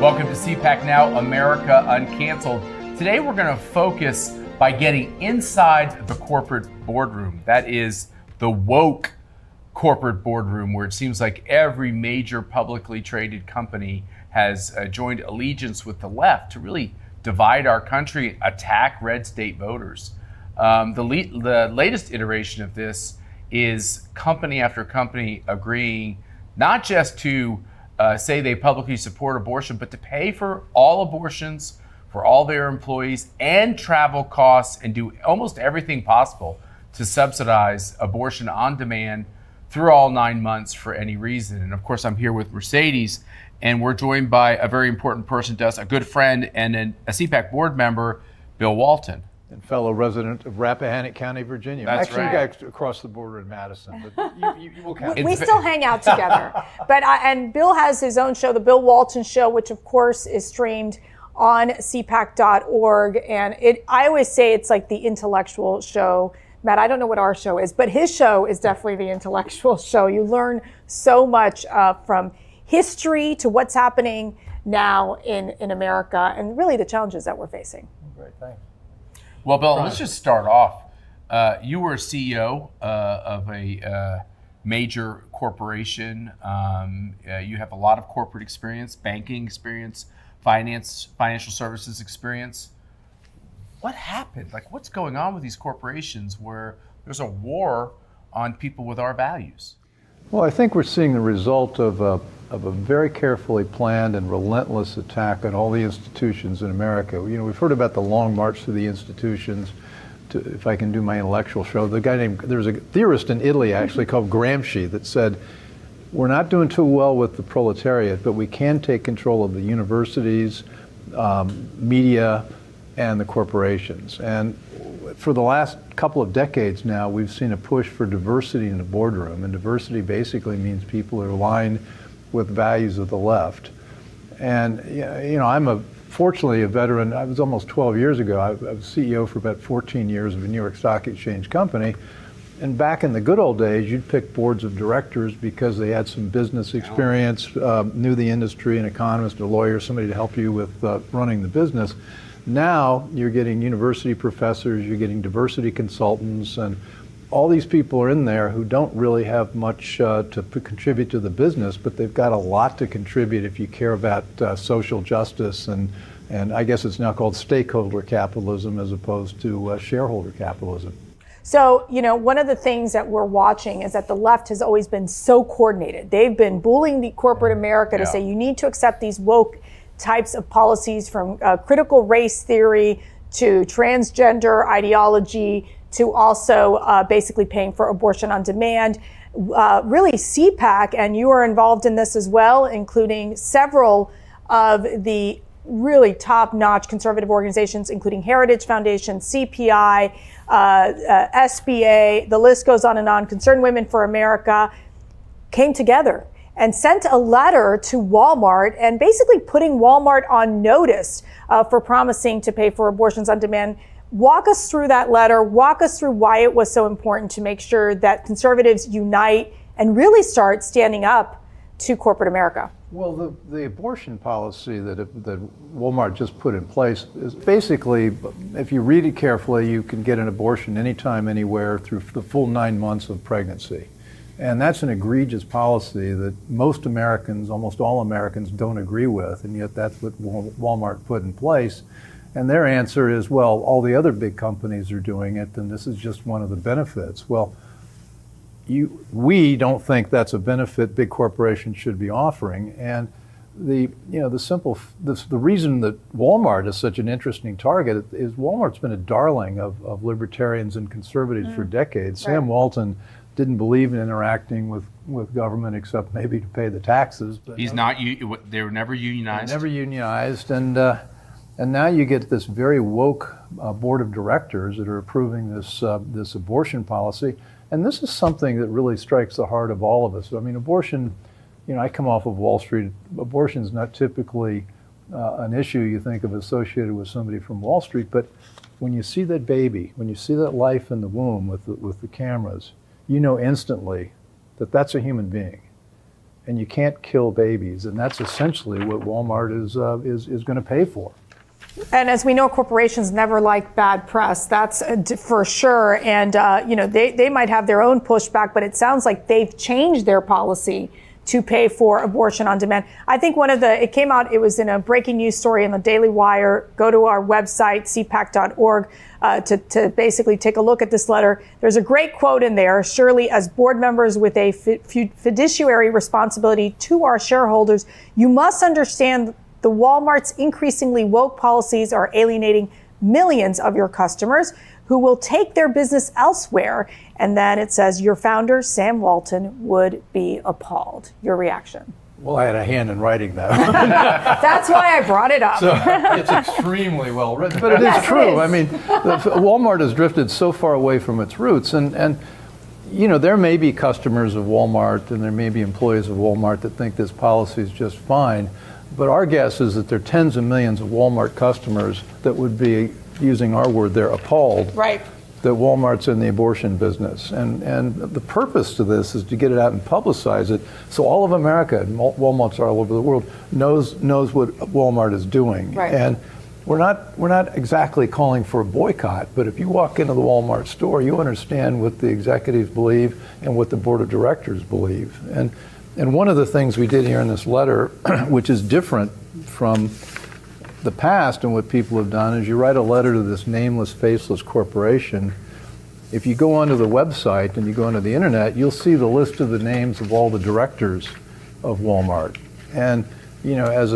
Welcome to CPAC Now, America Uncanceled. Today we're going to focus by getting inside the corporate boardroom. That is the woke corporate boardroom, where it seems like every major publicly traded company has joined allegiance with the left to really divide our country, attack red state voters. The latest iteration of this is company after company agreeing not just to say they publicly support abortion, but to pay for all abortions for all their employees and travel costs and do almost everything possible to subsidize abortion on demand through all 9 months for any reason. And of course, I'm here with Mercedes, and we're joined by a very important person to us, a good friend and a CPAC board member, Bill Walton. And fellow resident of Rappahannock County, Virginia. That's Actually, right. you guys across the border in Madison, but you will count. We still hang out together. And Bill has his own show, The Bill Walton Show, which of course is streamed on cpac.org. And I always say it's like the intellectual show. Matt, I don't know what our show is, but his show is definitely the intellectual show. You learn so much from history to what's happening now in America and really the challenges that we're facing. Great, thanks. Well, Bill, let's just start off. You were CEO of a major corporation. You have a lot of corporate experience, banking experience, financial services experience. What happened? Like, what's going on with these corporations where there's a war on people with our values? Well, I think we're seeing the result of a very carefully planned and relentless attack on all the institutions in America. You know, we've heard about the long march through the institutions. If I can do my intellectual show, there was a theorist in Italy actually called Gramsci that said, we're not doing too well with the proletariat, but we can take control of the universities, media, and the corporations. And for the last couple of decades now, we've seen a push for diversity in the boardroom, and diversity basically means people are aligned with values of the left. And you know, I'm fortunately a veteran. I was almost 12 years ago. I was CEO for about 14 years of a New York Stock Exchange company. And back in the good old days, you'd pick boards of directors because they had some business experience, knew the industry, an economist, a lawyer, somebody to help you with running the business. Now you're getting university professors, you're getting diversity consultants, and all these people are in there who don't really have much to contribute to the business, but they've got a lot to contribute if you care about social justice and I guess it's now called stakeholder capitalism as opposed to shareholder capitalism. So, you know, one of the things that we're watching is that the left has always been so coordinated. They've been bullying the corporate America to say you need to accept these woke types of policies, from critical race theory to transgender ideology to also basically paying for abortion on demand. Really, CPAC, and you are involved in this as well, including several of the really top-notch conservative organizations, including Heritage Foundation, CPI, SBA, the list goes on and on. Concerned Women for America came together and sent a letter to Walmart and basically putting Walmart on notice for promising to pay for abortions on demand. Walk us through that letter. Walk us through why it was so important to make sure that conservatives unite and really start standing up to corporate America. Well, the abortion policy that Walmart just put in place is basically, if you read it carefully, you can get an abortion anytime, anywhere through the full 9 months of pregnancy. And that's an egregious policy that most Americans, almost all Americans, don't agree with, and yet that's what Walmart put in place. And their answer is, well, all the other big companies are doing it, and this is just one of the benefits. Well, we don't think that's a benefit big corporations should be offering. And the reason that Walmart is such an interesting target is Walmart's been a darling of libertarians and conservatives for decades. Right. Sam Walton didn't believe in interacting with government except maybe to pay the taxes. But He's not. They were never unionized. Never unionized, and now you get this very woke board of directors that are approving this abortion policy, and this is something that really strikes the heart of all of us. I mean, abortion. You know, I come off of Wall Street. Abortion is not typically an issue you think of associated with somebody from Wall Street, but when you see that baby, when you see that life in the womb with the cameras, you know instantly that that's a human being. and you can't kill babies, and that's essentially what Walmart is going to pay for. And as we know, corporations never like bad press. That's for sure. And they might have their own pushback, but it sounds like they've changed their policy to pay for abortion on demand. I think it came out, it was in a breaking news story in the Daily Wire. Go to our website, cpac.org, to basically take a look at this letter. There's a great quote in there. Surely, as board members with a fiduciary responsibility to our shareholders, you must understand the Walmart's increasingly woke policies are alienating millions of your customers who will take their business elsewhere. And then it says, your founder, Sam Walton, would be appalled. Your reaction? Well, I had a hand in writing that. That's why I brought it up. So, it's extremely well written. but it Yes, is true. it is. I mean, Walmart has drifted so far away from its roots. And there may be customers of Walmart and there may be employees of Walmart that think this policy is just fine. But our guess is that there are tens of millions of Walmart customers that would be, using our word, they're appalled Right. that Walmart's in the abortion business. And the purpose to this is to get it out and publicize it so all of America, and Walmarts all over the world, knows what Walmart is doing. Right. And we're not exactly calling for a boycott, but if you walk into the Walmart store, you understand what the executives believe and what the board of directors believe. And one of the things we did here in this letter, which is different from the past and what people have done, is you write a letter to this nameless, faceless corporation. If you go onto the website and you go onto the internet, you'll see the list of the names of all the directors of Walmart. And as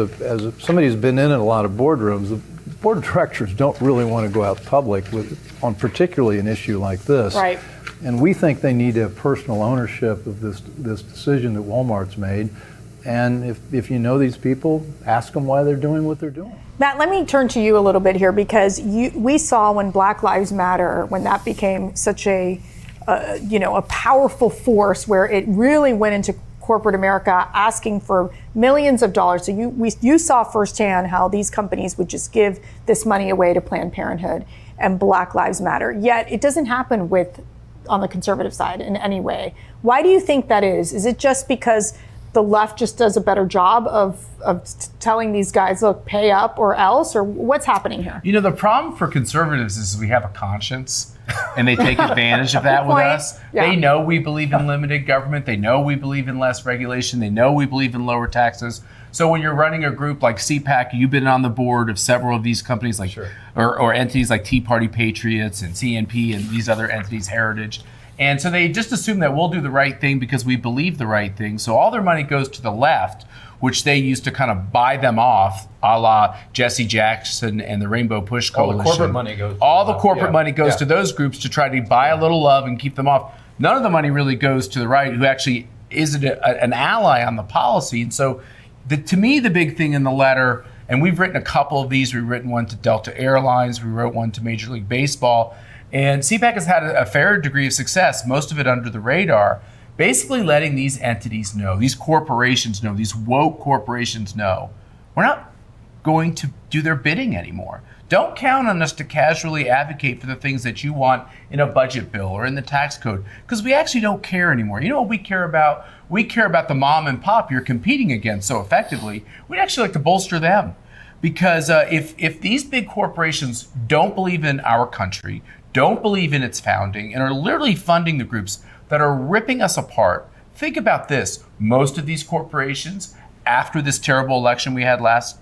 somebody who's been in a lot of boardrooms, the board of directors don't really want to go out public on particularly an issue like this. Right. And we think they need to have personal ownership of this decision that Walmart's made. And if you know these people, ask them why they're doing what they're doing. Matt, let me turn to you a little bit here, because we saw when Black Lives Matter, when that became such a powerful force where it really went into corporate America asking for millions of dollars. So you saw firsthand how these companies would just give this money away to Planned Parenthood and Black Lives Matter. Yet it doesn't happen on the conservative side in any way. Why do you think that is? Is it just because the left just does a better job of telling these guys, look, pay up or else? Or what's happening here? The problem for conservatives is we have a conscience, and they take advantage of that with us. Yeah. They know we believe in limited government. They know we believe in less regulation. They know we believe in lower taxes. So when you're running a group like CPAC, you've been on the board of several of these companies, like or entities like Tea Party Patriots and CNP and these other entities, Heritage. And so they just assume that we'll do the right thing because we believe the right thing. So all their money goes to the left, which they used to kind of buy them off, a la Jesse Jackson and the Rainbow Push Coalition. All the corporate money goes. All the corporate money goes to those groups to try to buy a little love and keep them off. None of the money really goes to the right, who actually is an ally on the policy. And so to me, the big thing in the letter, and we've written a couple of these, we've written one to Delta Airlines, we wrote one to Major League Baseball, and CPAC has had a fair degree of success, most of it under the radar, basically letting these entities know, these corporations know, these woke corporations know, we're not going to do their bidding anymore. Don't count on us to casually advocate for the things that you want in a budget bill or in the tax code, because we actually don't care anymore. You know what we care about? We care about the mom and pop you're competing against so effectively. We'd actually like to bolster them, because if these big corporations don't believe in our country, don't believe in its founding, and are literally funding the groups that are ripping us apart. Think about this. Most of these corporations, after this terrible election we had last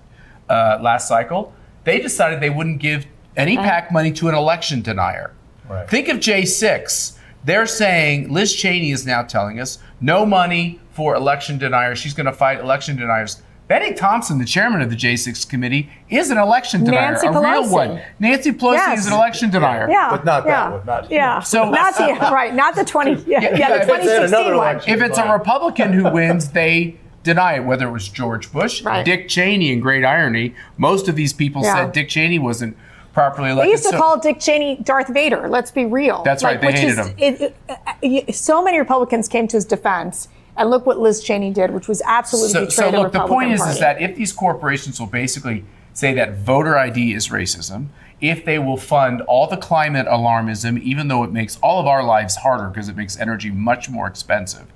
cycle, they decided they wouldn't give any PAC money to an election denier. Right. Think of J6. They're saying, Liz Cheney is now telling us, no money for election deniers. She's going to fight election deniers. Benny Thompson, the chairman of the J6 committee, is an election denier, Nancy a Pelosi. real one. Nancy Pelosi is an election denier. Yeah, But not that one, not- yeah. So- not the 20. The if it's in 2016 another one. election. If it's a Republican who wins, they deny it, whether it was George Bush, Right. Dick Cheney, in great irony. Most of these people said Dick Cheney wasn't properly elected. They used to call Dick Cheney Darth Vader. Let's be real. That's right, they hated him. So many Republicans came to his defense, and look what Liz Cheney did, which was absolutely betray the look, the Republican point is Party. that if these corporations will basically say that voter ID is racism, if they will fund all the climate alarmism, even though it makes all of our lives harder because it makes energy much more expensive,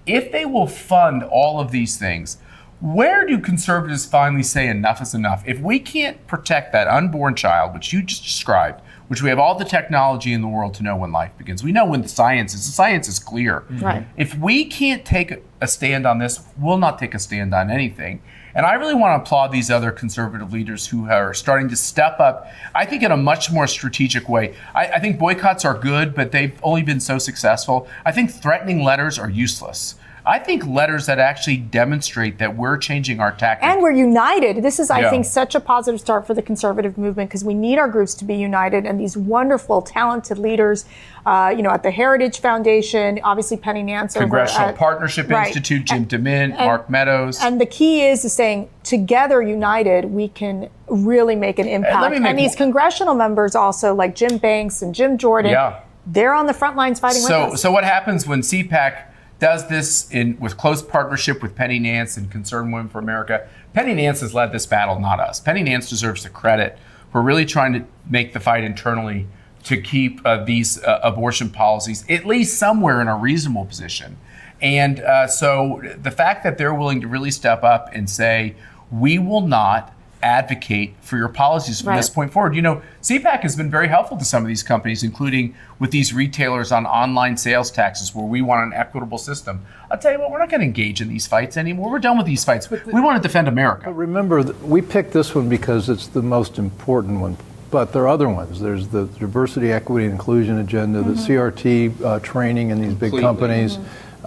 if they will fund all of these things, where do conservatives finally say enough is enough? If we can't protect that unborn child, which you just described, which we have all the technology in the world to know when life begins. We know when the science is clear. Right. If we can't take a stand on this, we'll not take a stand on anything. And I really want to applaud these other conservative leaders who are starting to step up, I think, in a much more strategic way. I think boycotts are good, but they've only been so successful. I think threatening letters are useless. I think letters that actually demonstrate that we're changing our tactics. And we're united. This is, I think, such a positive start for the conservative movement, because we need our groups to be united, and these wonderful, talented leaders, at the Heritage Foundation, obviously Penny Nance Congressional Partnership Institute, Jim DeMint, Mark Meadows. And the key is saying, together, united, we can really make an impact. And these congressional members also, like Jim Banks and Jim Jordan, they're on the front lines fighting with us. So what happens when CPAC does this with close partnership with Penny Nance and Concerned Women for America? Penny Nance has led this battle, not us. Penny Nance deserves the credit. We're really trying to make the fight internally to keep these abortion policies at least somewhere in a reasonable position. And so the fact that they're willing to really step up and say, we will not advocate for your policies from this point forward. CPAC has been very helpful to some of these companies, including with these retailers on online sales taxes, where we want an equitable system. I'll tell you what, we're not going to engage in these fights anymore. We're done with these fights. We want to defend America. But remember, we picked this one because it's the most important one. But there are other ones. There's the diversity, equity, and inclusion agenda, the CRT training in these big companies.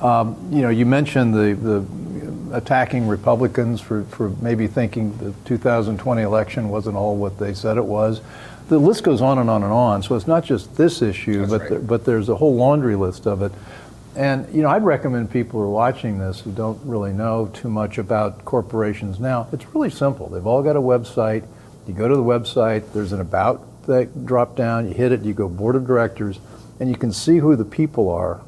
You mentioned the attacking Republicans for maybe thinking the 2020 election wasn't all what they said it was. The list goes on and on and on. So it's not just this issue, but there's a whole laundry list of it. And I'd recommend people who are watching this who don't really know too much about corporations now. It's really simple. They've all got a website. You go to the website. There's an about that drop down. You hit it. You go board of directors, and you can see who the people are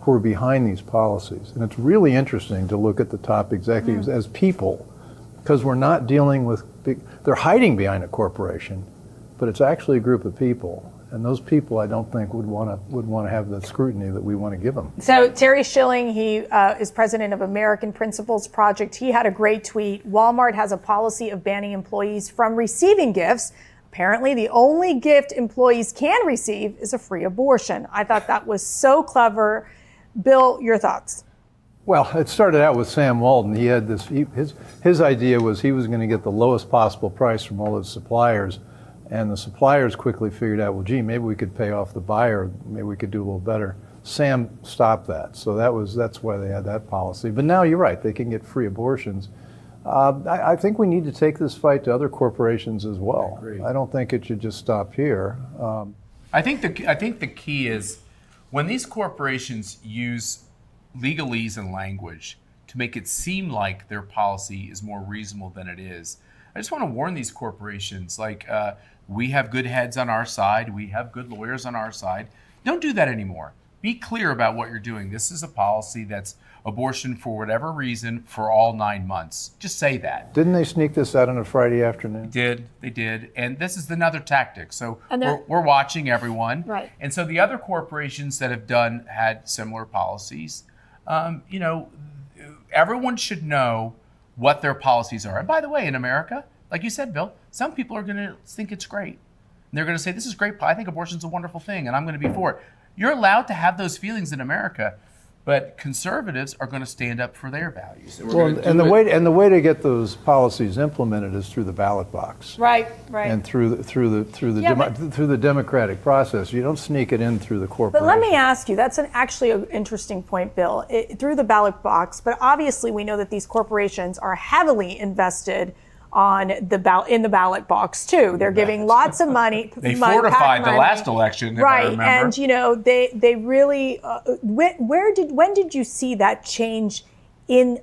who are behind these policies. And it's really interesting to look at the top executives as people, because we're not dealing with they're hiding behind a corporation, but it's actually a group of people. And those people, I don't think, would want to have the scrutiny that we want to give them. So Terry Schilling, he is president of American Principles Project. He had a great tweet. Walmart has a policy of banning employees from receiving gifts. Apparently, the only gift employees can receive is a free abortion. I thought that was so clever. Bill, your thoughts? Well, it started out with Sam Walton. He had this. His idea was he was going to get the lowest possible price from all his suppliers, and the suppliers quickly figured out, well, gee, maybe we could pay off the buyer. Maybe we could do a little better. Sam stopped that, so that's why they had that policy. But now you're right; they can get free abortions. I think we need to take this fight to other corporations as well. I don't think it should just stop here. I think the key is, when these corporations use legalese and language to make it seem like their policy is more reasonable than it is, I just want to warn these corporations, we have good heads on our side, we have good lawyers on our side. Don't do that anymore. Be clear about what you're doing. This is a policy that's abortion for whatever reason for all 9 months. Just say that. Didn't they sneak this out on a Friday afternoon? They did. And this is another tactic. So we're watching everyone. Right. And so the other corporations that have had similar policies, everyone should know what their policies are. And by the way, in America, like you said, Bill, some people are going to think it's great. And they're going to say, this is great. I think abortion's a wonderful thing, and I'm going to be for it. You're allowed to have those feelings in America, but conservatives are going to stand up for their values. And the way to get those policies implemented is through the ballot box. Right. And through the democratic process. You don't sneak it in through the corporation. But let me ask you, that's actually an interesting point, Bill. Through the ballot box, but obviously we know that these corporations are heavily invested in the ballot box too. They're giving lots of money. They fortified the last election, if I remember. And they really. When did you see that change in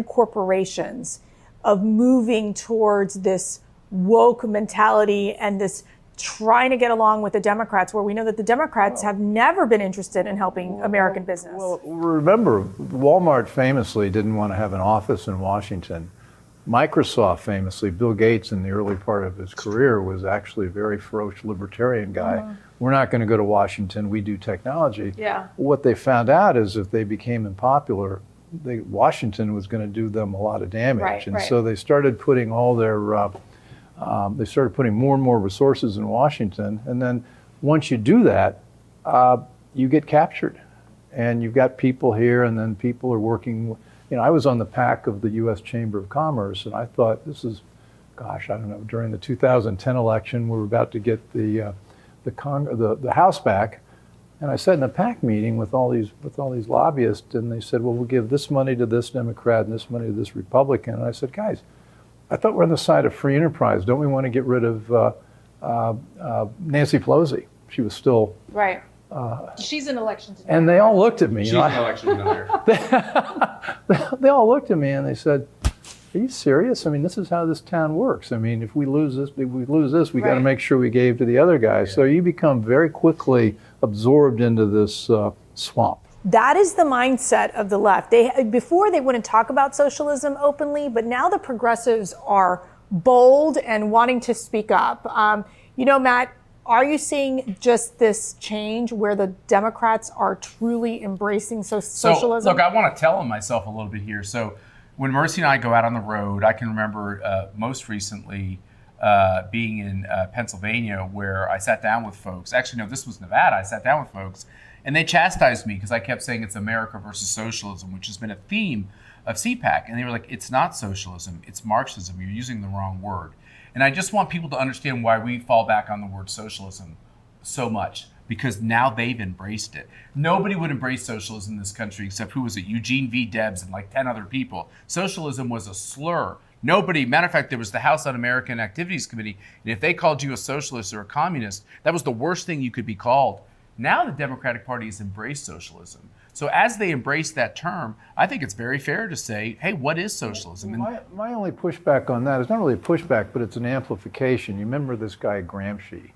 corporations of moving towards this woke mentality and this trying to get along with the Democrats, where we know that the Democrats have never been interested in helping American business? Well, remember, Walmart famously didn't want to have an office in Washington. Microsoft famously, Bill Gates in the early part of his career was actually a very ferocious libertarian guy. We're not going to go to Washington, we do technology. Yeah. What they found out is if they became unpopular, Washington was going to do them a lot of damage. Right, and right. so they started putting all their, they started putting more and more resources in Washington. And then once you do that, you get captured. And you've got people here, and then people are working. I was on the PAC of the U.S. Chamber of Commerce, and I thought, this is, gosh, I don't know, during the 2010 election, we were about to get the House back. And I sat in a PAC meeting with all these lobbyists, and they said, well, we'll give this money to this Democrat and this money to this Republican. And I said, guys, I thought we're on the side of free enterprise. Don't we want to get rid of Nancy Pelosi? She was still... Right. She's in election today. And they all looked at me. She's an election denier. They all looked at me and they said, are you serious? I mean, this is how this town works. I mean, if we lose this, we got to make sure we gave to the other guys. Yeah. So you become very quickly absorbed into this swamp. That is the mindset of the left. Before they wouldn't talk about socialism openly, but now the progressives are bold and wanting to speak up. Matt, are you seeing just this change where the Democrats are truly embracing socialism? So, look, I want to tell myself a little bit here. So when Mercy and I go out on the road, I can remember most recently being in Pennsylvania, where I sat down with folks. Actually, no, this was Nevada. I sat down with folks, and they chastised me because I kept saying it's America versus socialism, which has been a theme of CPAC. And they were like, it's not socialism, it's Marxism. You're using the wrong word. And I just want people to understand why we fall back on the word socialism so much, because now they've embraced it. Nobody would embrace socialism in this country except, who was it? Eugene V. Debs and like 10 other people. Socialism was a slur. Nobody, matter of fact, there was the House Un-American Activities Committee, and if they called you a socialist or a communist, that was the worst thing you could be called. Now the Democratic Party has embraced socialism. So as they embrace that term, I think it's very fair to say, hey, what is socialism? My only pushback on that is not really a pushback, but it's an amplification. You remember this guy Gramsci.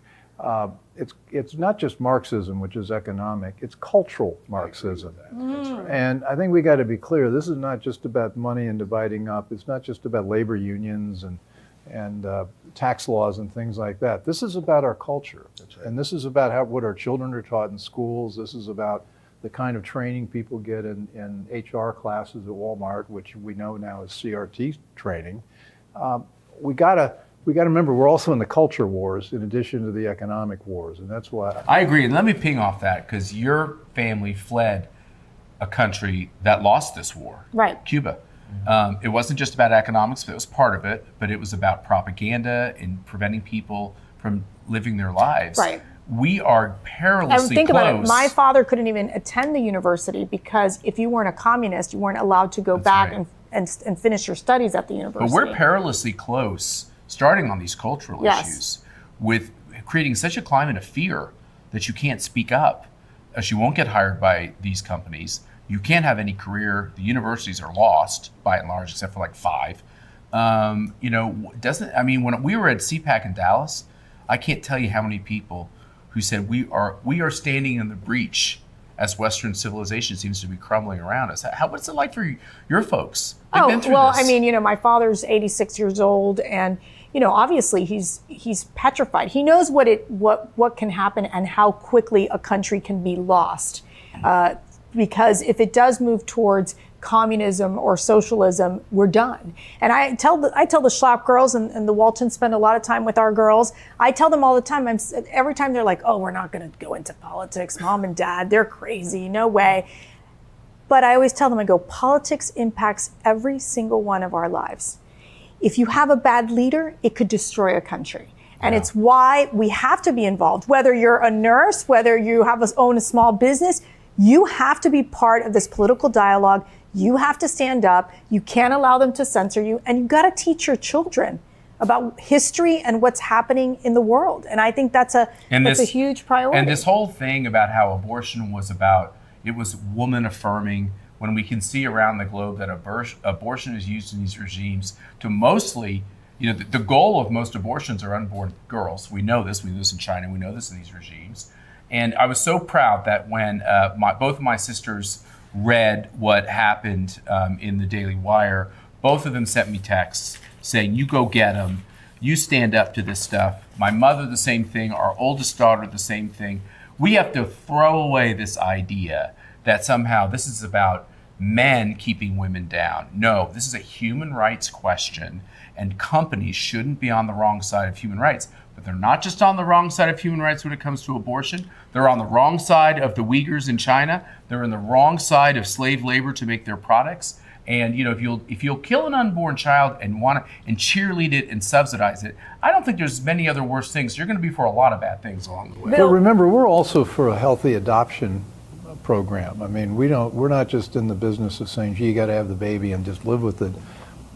It's not just Marxism, which is economic, it's cultural Marxism. That's right. And I think we got to be clear, this is not just about money and dividing up. It's not just about labor unions and tax laws and things like that. This is about our culture. Right. And this is about what our children are taught in schools. This is about the kind of training people get in HR classes at Walmart, which we know now is CRT training. We got to remember, we're also in the culture wars in addition to the economic wars, and that's why. I agree, and let me ping off that, because your family fled a country that lost this war, right? Cuba. It wasn't just about economics, but it was part of it, but it was about propaganda and preventing people from living their lives. Right. We are perilously and think close. about it. My father couldn't even attend the university because if you weren't a communist, you weren't allowed to go back and finish your studies at the university. But we're perilously close, starting on these cultural issues, with creating such a climate of fear that you can't speak up, as you won't get hired by these companies. You can't have any career. The universities are lost by and large, except for like 5. When we were at CPAC in Dallas, I can't tell you how many people who said we are standing in the breach as Western civilization seems to be crumbling around us. What's it like for your folks? They've been through this. I mean, my father's 86 years old, and obviously he's petrified. He knows what can happen and how quickly a country can be lost. Because if it does move towards communism or socialism, we're done. And I tell the Schlapps girls, and the Walton spend a lot of time with our girls. I tell them all the time, every time they're like, oh, we're not going to go into politics. Mom and dad, they're crazy. No way. But I always tell them, I go, politics impacts every single one of our lives. If you have a bad leader, it could destroy a country. And it's why we have to be involved. Whether you're a nurse, whether you own a small business, you have to be part of this political dialogue. You have to stand up. You can't allow them to censor you. And you've got to teach your children about history and what's happening in the world. And I think that's a huge priority. And this whole thing about how abortion was woman affirming, when we can see around the globe that abortion is used in these regimes to mostly, the goal of most abortions are unborn girls. We know this. We know this in China. We know this in these regimes. And I was so proud that when both of my sisters read what happened in the Daily Wire, both of them sent me texts saying, you go get them, you stand up to this stuff. My mother, the same thing. Our oldest daughter, the same thing. We have to throw away this idea that somehow this is about men keeping women down. No, this is a human rights question, and companies shouldn't be on the wrong side of human rights. But they're not just on the wrong side of human rights when it comes to abortion. They're on the wrong side of the Uyghurs in China. They're on the wrong side of slave labor to make their products. And if you'll kill an unborn child and cheerlead it and subsidize it, I don't think there's many other worse things. You're going to be for a lot of bad things along the way. But remember, we're also for a healthy adoption program. I mean, we're not just in the business of saying, gee, you got to have the baby and just live with it.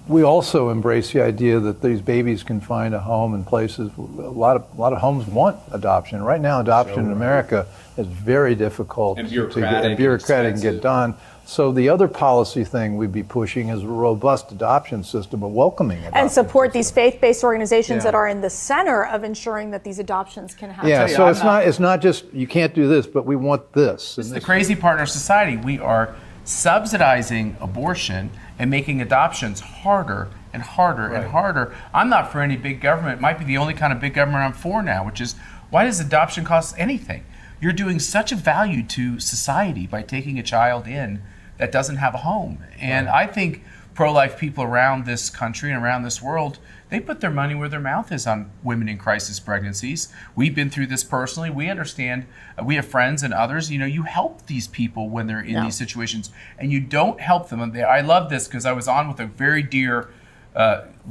We also embrace the idea that these babies can find a home in places. A lot of homes want adoption. Right now, adoption in America is very difficult and bureaucratic and get done. So the other policy thing we'd be pushing is a robust adoption system, a welcoming adoption and support system. These faith-based organizations that are in the center of ensuring that these adoptions can happen. Yeah, so it's not just you can't do this, but we want this. It's the crazy part in our society. We are subsidizing abortion and making adoptions harder and harder and harder. I'm not for any big government. It might be the only kind of big government I'm for now, which is, why does adoption cost anything? You're doing such a value to society by taking a child in that doesn't have a home. And I think pro-life people around this country and around this world, they put their money where their mouth is on women in crisis pregnancies. We've been through this personally. We understand. We have friends and others. You help these people when they're in these situations, and you don't help them. I love this because I was on with a very dear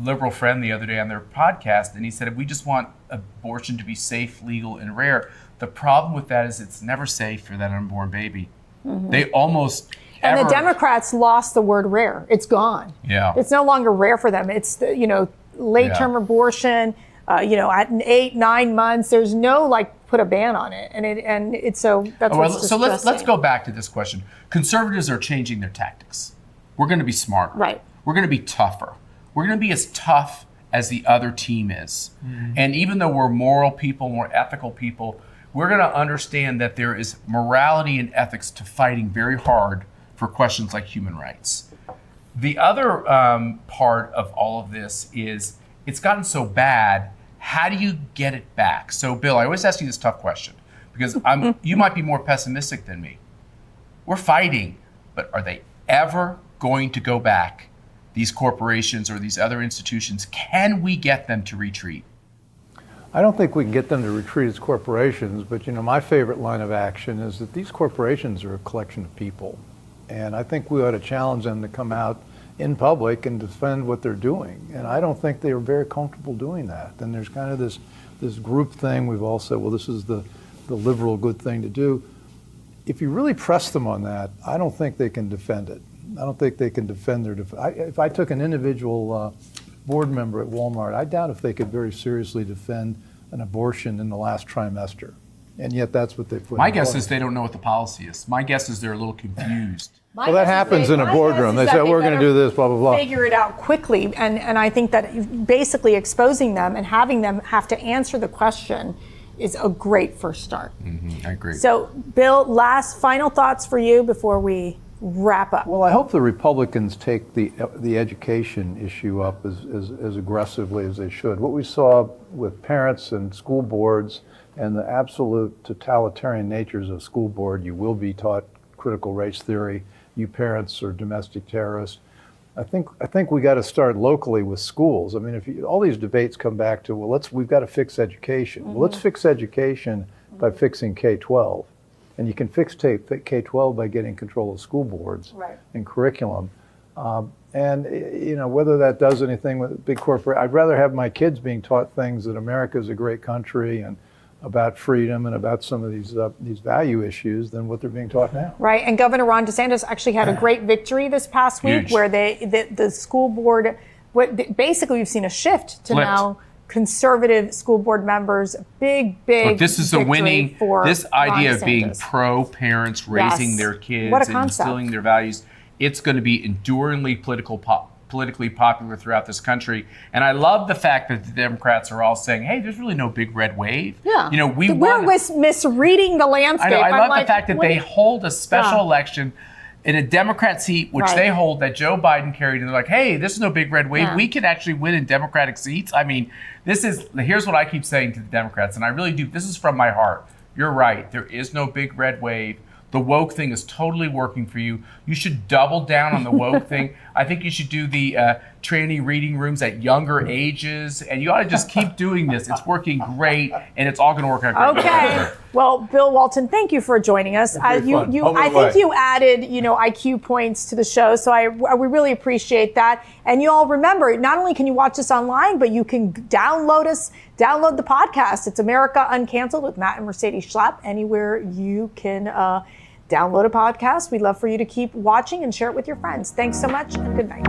liberal friend the other day on their podcast, and he said, we just want abortion to be safe, legal, and rare. The problem with that is it's never safe for that unborn baby. They almost And the Democrats lost the word rare. It's gone. Yeah. It's no longer rare for them. It's late-term abortion. At 8-9 months, there's no put a ban on it, and it's so that's what's so let's go back to this question. Conservatives are changing their tactics. We're going to be smarter. Right. We're going to be tougher. We're going to be as tough as the other team is. And even though we're moral people, more ethical people, we're going to understand that there is morality and ethics to fighting very hard for questions like human rights. The other part of all of this is it's gotten so bad. How do you get it back? So, Bill, I always ask you this tough question because you might be more pessimistic than me. We're fighting, but are they ever going to go back? These corporations or these other institutions, can we get them to retreat? I don't think we can get them to retreat as corporations, but my favorite line of action is that these corporations are a collection of people. And I think we ought to challenge them to come out in public and defend what they're doing. And I don't think they are very comfortable doing that. And there's kind of this group thing. We've all said, well, this is the liberal good thing to do. If you really press them on that, I don't think they can defend it. I don't think they can defend if I took an individual board member at Walmart, I doubt if they could very seriously defend an abortion in the last trimester. And yet that's what they put. My guess is they don't know what the policy is. My guess is they're a little confused. Well, that happens in a boardroom. They say, we're going to do this, blah, blah, blah. Figure it out quickly. And I think that basically exposing them and having them have to answer the question is a great first start. I agree. So, Bill, final thoughts for you before we wrap up. Well, I hope the Republicans take the education issue up as aggressively as they should. What we saw with parents and school boards and the absolute totalitarian natures of school board, you will be taught critical race theory, you parents are domestic terrorists. I think we got to start locally with schools. I mean, all these debates come back to, we've got to fix education. Well, let's fix education by fixing K-12. And you can fix K-12 by getting control of school boards and curriculum. And whether that does anything with big corporate, I'd rather have my kids being taught things that America is a great country and about freedom and about some of these value issues than what they're being taught now. Right, and Governor Ron DeSantis actually had a great victory this past week where the school board, basically we've seen a shift to now conservative school board members, big Look, this is a winning, this idea Ron of being DeSantis. pro-parents, raising their kids What a and concept. instilling their values, it's going to be enduringly politically popular throughout this country. And I love the fact that the Democrats are all saying, hey, there's really no big red wave. Yeah. We're misreading the landscape. I love the fact that they hold a special election in a Democrat seat, which they hold, that Joe Biden carried, and they're like, hey, this is no big red wave. Yeah. We can actually win in Democratic seats. I mean, here's what I keep saying to the Democrats, and I really do. This is from my heart. You're right. There is no big red wave. the woke thing is totally working for you. You should double down on the woke thing. I think you should do the tranny reading rooms at younger ages, and you ought to just keep doing this. It's working great, and it's all going to work out great. Okay. Well, Bill Walton, thank you for joining us. I think you added, IQ points to the show, so we really appreciate that. And you all remember, not only can you watch us online, but you can download the podcast. It's America Uncanceled with Matt and Mercedes Schlapps. Anywhere you can download a podcast. We'd love for you to keep watching and share it with your friends. Thanks so much, and good night.